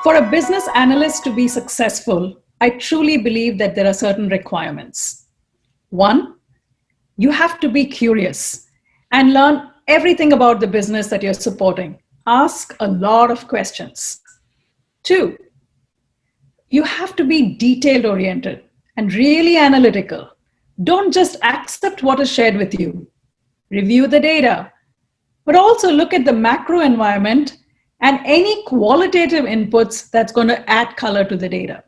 For a business analyst to be successful, I truly believe that there are certain requirements. One, you have to be curious and learn everything about the business that you're supporting. Ask a lot of questions. Two, you have to be detailed oriented and really analytical. Don't just accept what is shared with you. Review the data, but also look at the macro environment and any qualitative inputs that's going to add color to the data.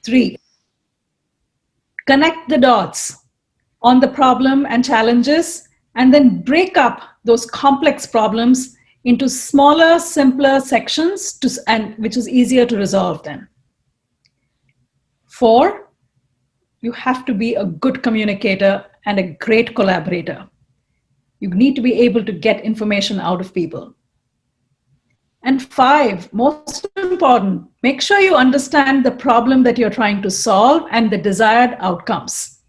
Three, connect the dots on the problem and challenges, and then break up those complex problems into smaller, simpler sections, which is easier to resolve then. Four, you have to be a good communicator and a great collaborator. You need to be able to get information out of people. And five, most important, make sure you understand the problem that you're trying to solve and the desired outcomes.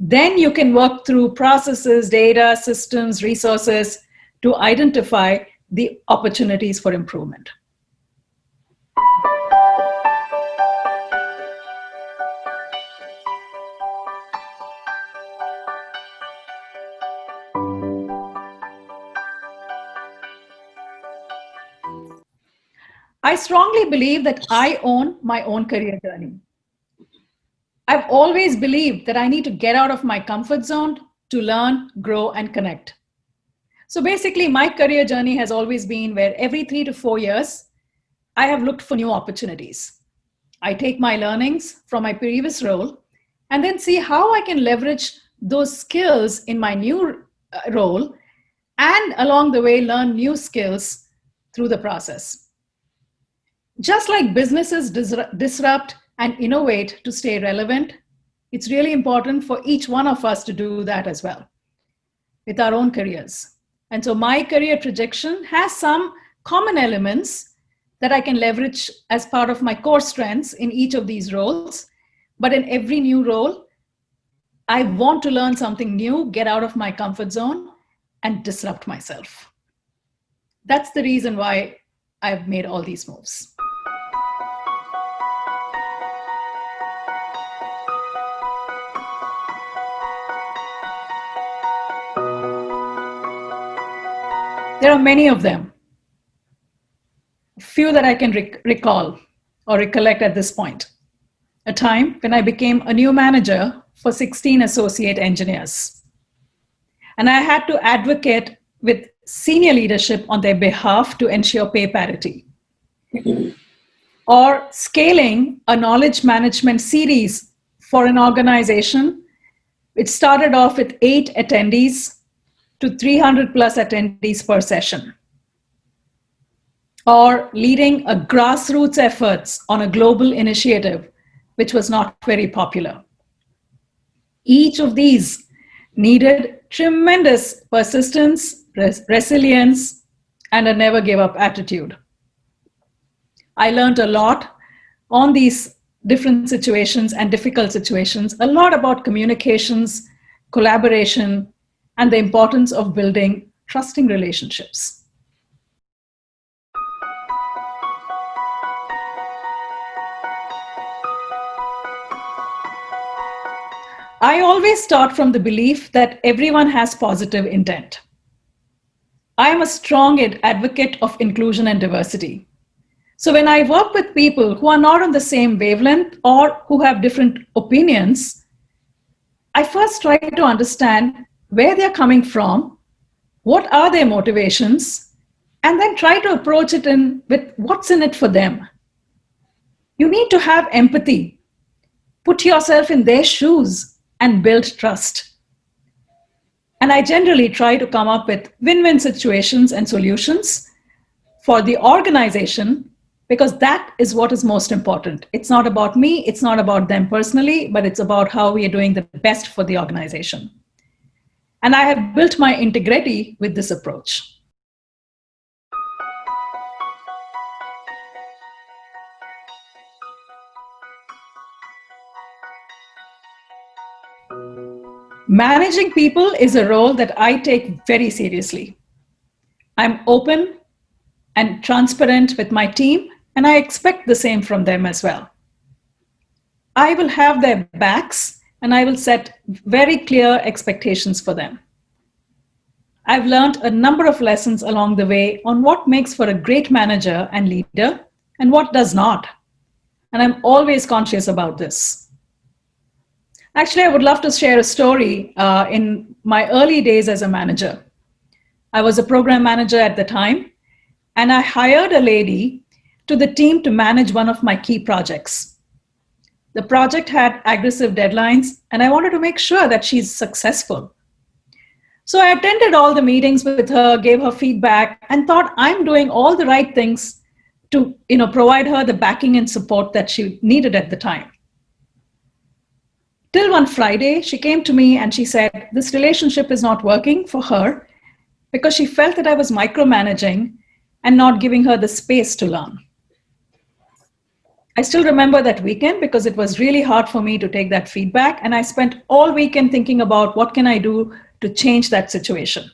Then you can work through processes, data, systems, resources to identify the opportunities for improvement. I strongly believe that I own my own career journey. I've always believed that I need to get out of my comfort zone to learn, grow, and connect. So basically, my career journey has always been where every 3 to 4 years, I have looked for new opportunities. I take my learnings from my previous role and then see how I can leverage those skills in my new role, and along the way, learn new skills through the process. Just like businesses disrupt and innovate to stay relevant, it's really important for each one of us to do that as well with our own careers. And so my career projection has some common elements that I can leverage as part of my core strengths in each of these roles. But in every new role, I want to learn something new, get out of my comfort zone, and disrupt myself. That's the reason why I've made all these moves. There are many of them. A few that I can recall or recollect at this point. A time when I became a new manager for 16 associate engineers. And I had to advocate with senior leadership on their behalf to ensure pay parity. Or scaling a knowledge management series for an organization which started off with 8 attendees to 300 plus attendees per session. Or leading a grassroots efforts on a global initiative, which was not very popular. Each of these needed tremendous persistence, resilience, and a never give up attitude. I learned a lot on these different situations and difficult situations, a lot about communications, collaboration, and the importance of building trusting relationships. I always start from the belief that everyone has positive intent. I am a strong advocate of inclusion and diversity. So when I work with people who are not on the same wavelength or who have different opinions, I first try to understand where they're coming from, what are their motivations, and then try to approach it with what's in it for them. You need to have empathy, put yourself in their shoes, and build trust. And I generally try to come up with win-win situations and solutions for the organization, because that is what is most important. It's not about me, it's not about them personally, but it's about how we are doing the best for the organization. And I have built my integrity with this approach. Managing people is a role that I take very seriously. I'm open, and transparent with my team, and I expect the same from them as well. I will have their backs and I will set very clear expectations for them. I've learned a number of lessons along the way on what makes for a great manager and leader and what does not. And I'm always conscious about this. Actually, I would love to share a story in my early days as a manager. I was a program manager at the time, and I hired a lady to the team to manage one of my key projects. The project had aggressive deadlines, and I wanted to make sure that she's successful. So I attended all the meetings with her, gave her feedback, and thought I'm doing all the right things to provide her the backing and support that she needed at the time. Till one Friday, she came to me and she said, this relationship is not working for her because she felt that I was micromanaging and not giving her the space to learn. I still remember that weekend because it was really hard for me to take that feedback, and I spent all weekend thinking about what can I do to change that situation.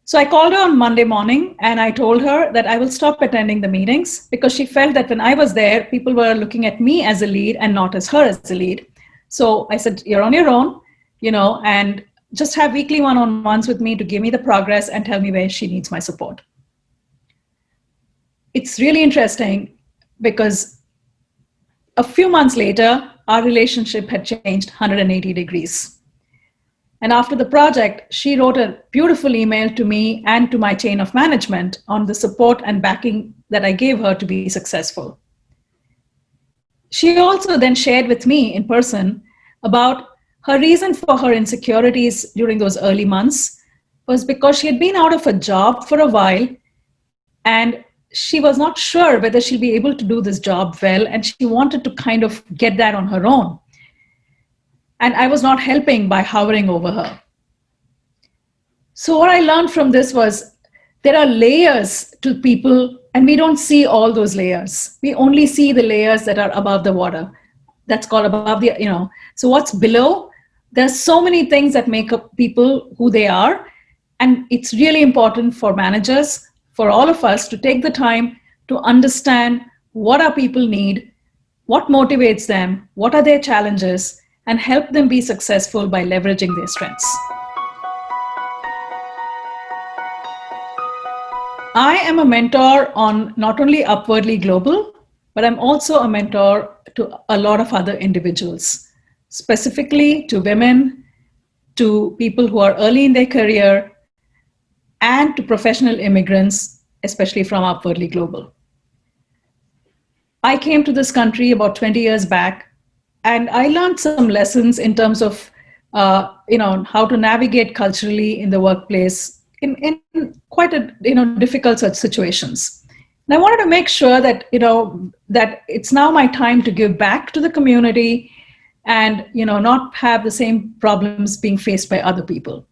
So I called her on Monday morning and I told her that I will stop attending the meetings because she felt that when I was there, people were looking at me as a lead and not as her as a lead. So I said, you're on your own, and just have weekly one-on-ones with me to give me the progress and tell me where she needs my support. It's really interesting because a few months later, our relationship had changed 180 degrees. And after the project, she wrote a beautiful email to me and to my chain of management on the support and backing that I gave her to be successful. She also then shared with me in person about her reason for her insecurities during those early months was because she had been out of a job for a while and she was not sure whether she'll be able to do this job well, and she wanted to kind of get that on her own. And I was not helping by hovering over her. So what I learned from this was there are layers to people, and we don't see all those layers. We only see the layers that are above the water. That's called above the, So what's below? There's so many things that make up people who they are. And it's really important for managers, for all of us to take the time to understand what our people need, what motivates them, what are their challenges, and help them be successful by leveraging their strengths. I am a mentor on not only Upwardly Global, but I'm also a mentor to a lot of other individuals, specifically to women, to people who are early in their career, and to professional immigrants, especially from Upwardly Global. I came to this country about 20 years back, and I learned some lessons in terms of, how to navigate culturally in the workplace in quite a, difficult such situations. And I wanted to make sure that, that it's now my time to give back to the community and, not have the same problems being faced by other people.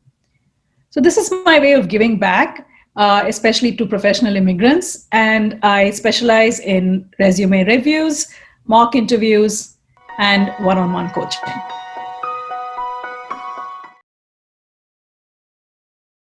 So this is my way of giving back, especially to professional immigrants. And I specialize in resume reviews, mock interviews, and one-on-one coaching.